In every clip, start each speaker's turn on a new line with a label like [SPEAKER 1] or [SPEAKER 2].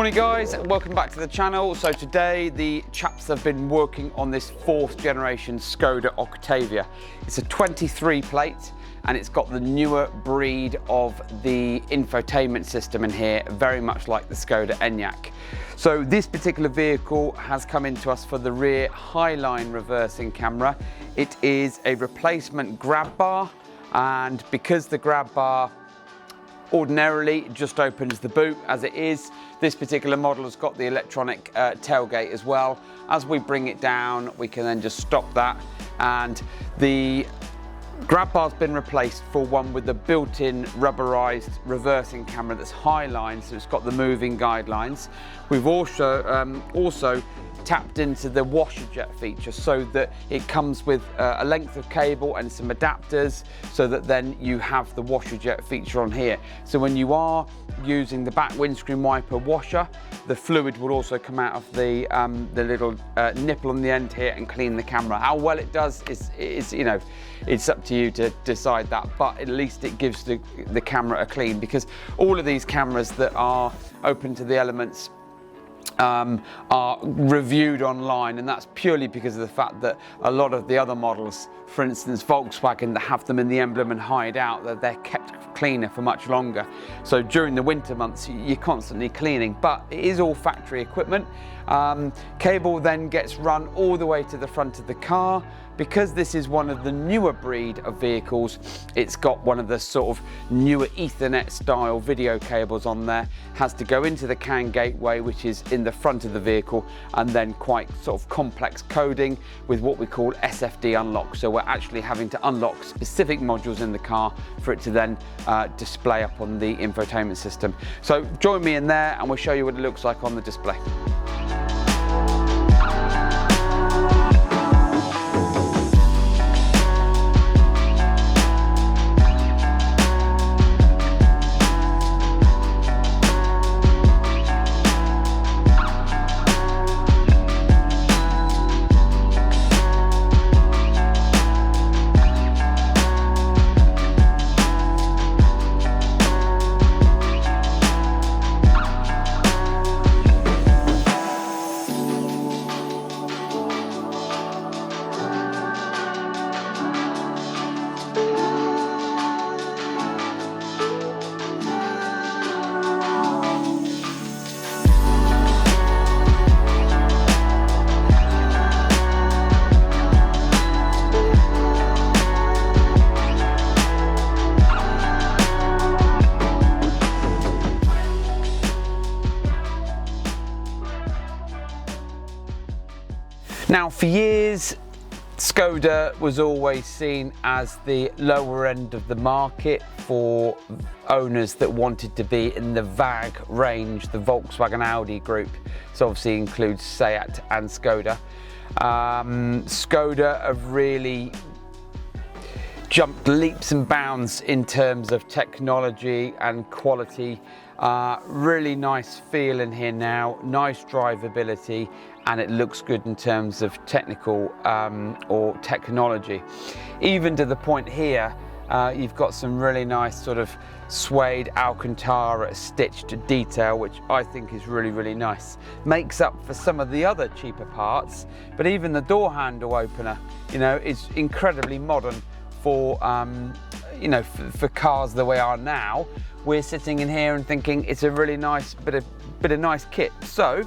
[SPEAKER 1] Morning guys, welcome back to the channel. So today the chaps have been working on this 4th generation Skoda Octavia. It's a 23 plate and it's got the newer breed of the infotainment system in here, very much like the Skoda Enyaq. So this particular vehicle has come into us for the rear Highline reversing camera. It is a replacement grab bar, and because the grab bar ordinarily just opens the boot as it is, this particular model has got the electronic tailgate as well. As we bring it down, we can then just stop that, and the grab bar's been replaced for one with the built-in rubberized reversing camera that's Highline, so it's got the moving guidelines. We've also tapped into the washer jet feature so that it comes with a length of cable and some adapters, so that then you have the washer jet feature on here. So when you are using the back windscreen wiper washer, the fluid will also come out of the little nipple on the end here and clean the camera. How well it does is you know, it's up to you to decide that, but at least it gives the camera a clean, because all of these cameras that are open to the elements are reviewed online, and that's purely because of the fact that a lot of the other models, for instance Volkswagen, that have them in the emblem and hide out, that they're kept cleaner for much longer. So during the winter months you're constantly cleaning, but it is all factory equipment. Cable then gets run all the way to the front of the car. Because this is one of the newer breed of vehicles, it's got one of the sort of newer Ethernet style video cables on there. Has to go into the CAN gateway, which is in the front of the vehicle, and then quite sort of complex coding with what we call SFD unlock. So we're actually having to unlock specific modules in the car for it to then display up on the infotainment system. So join me in there and we'll show you what it looks like on the display. Now, for years, Skoda was always seen as the lower end of the market for owners that wanted to be in the VAG range, the Volkswagen Audi group. So obviously includes Seat and Skoda. Skoda have really jumped leaps and bounds in terms of technology and quality. Really nice feel in here now, nice drivability, and it looks good in terms of technical or technology. Even to the point here, you've got some really nice sort of suede Alcantara stitched detail, which I think is really, really nice. Makes up for some of the other cheaper parts, but even the door handle opener, you know, is incredibly modern for, you know, for cars the way they are now. We're sitting in here and thinking it's a really nice bit of nice kit. So,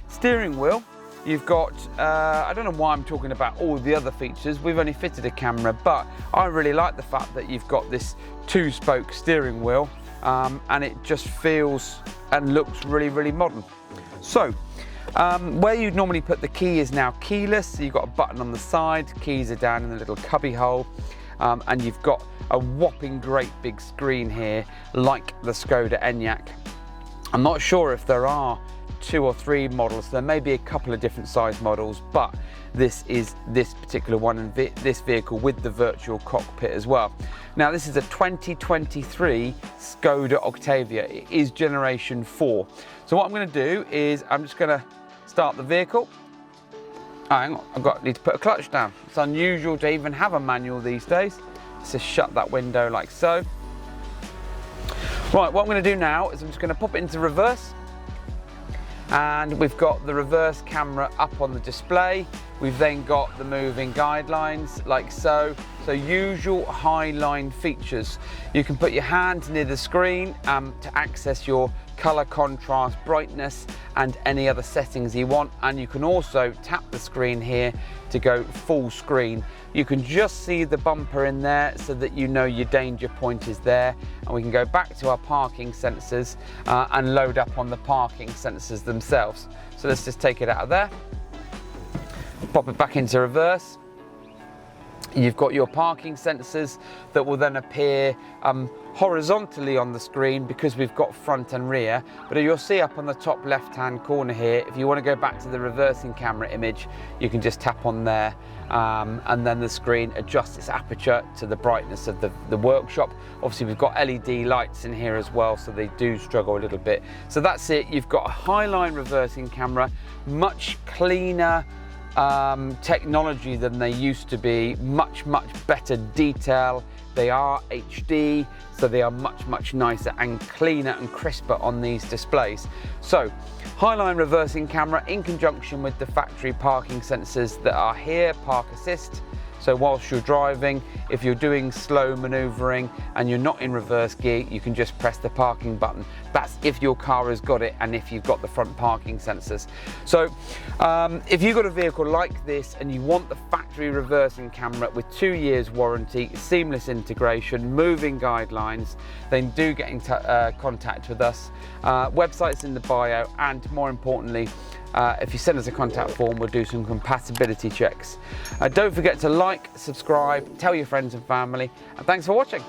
[SPEAKER 1] steering wheel, you've got, I don't know why I'm talking about all the other features, we've only fitted a camera, but I really like the fact that you've got this 2-spoke steering wheel, and it just feels and looks really, really modern. So, where you'd normally put the key is now keyless, so you've got a button on the side, keys are down in the little cubby hole, and you've got a whopping great big screen here, like the Skoda Enyaq. I'm not sure if there are 2 or 3 models, there may be a couple of different size models, but this is this particular one, and this vehicle with the virtual cockpit as well. Now this is a 2023 Skoda Octavia, it is generation 4. So what I'm going to do is I'm just going to start the vehicle. Oh, hang on, need to put a clutch down. It's unusual to even have a manual these days. Let's just shut that window like so. Right, what I'm going to do now is I'm just going to pop it into reverse, And we've got the reverse camera up on the display. We've then got the moving guidelines like so. So usual Highline features. You can put your hand near the screen to access your color, contrast, brightness, and any other settings you want. And you can also tap the screen here to go full screen. You can just see the bumper in there so that you know your danger point is there. And we can go back to our parking sensors and load up on the parking sensors themselves. So let's just take it out of there. Pop it back into reverse. You've got your parking sensors that will then appear horizontally on the screen because we've got front and rear. But you'll see up on the top left-hand corner here, if you want to go back to the reversing camera image, you can just tap on there and then the screen adjusts its aperture to the brightness of the workshop. Obviously, we've got LED lights in here as well, so they do struggle a little bit. So that's it. You've got a Highline reversing camera, much cleaner technology than they used to be, much better detail. They are HD, so they are much nicer and cleaner and crisper on these displays. So Highline reversing camera in conjunction with the factory parking sensors that are here, park assist. So whilst you're driving, if you're doing slow maneuvering and you're not in reverse gear, you can just press the parking button. That's if your car has got it and if you've got the front parking sensors. So if you've got a vehicle like this and you want the factory reversing camera with 2 years warranty, seamless integration, moving guidelines, then do get in contact with us. Website's in the bio, and more importantly, if you send us a contact form, we'll do some compatibility checks. Don't forget to like, subscribe, tell your friends and family, and thanks for watching.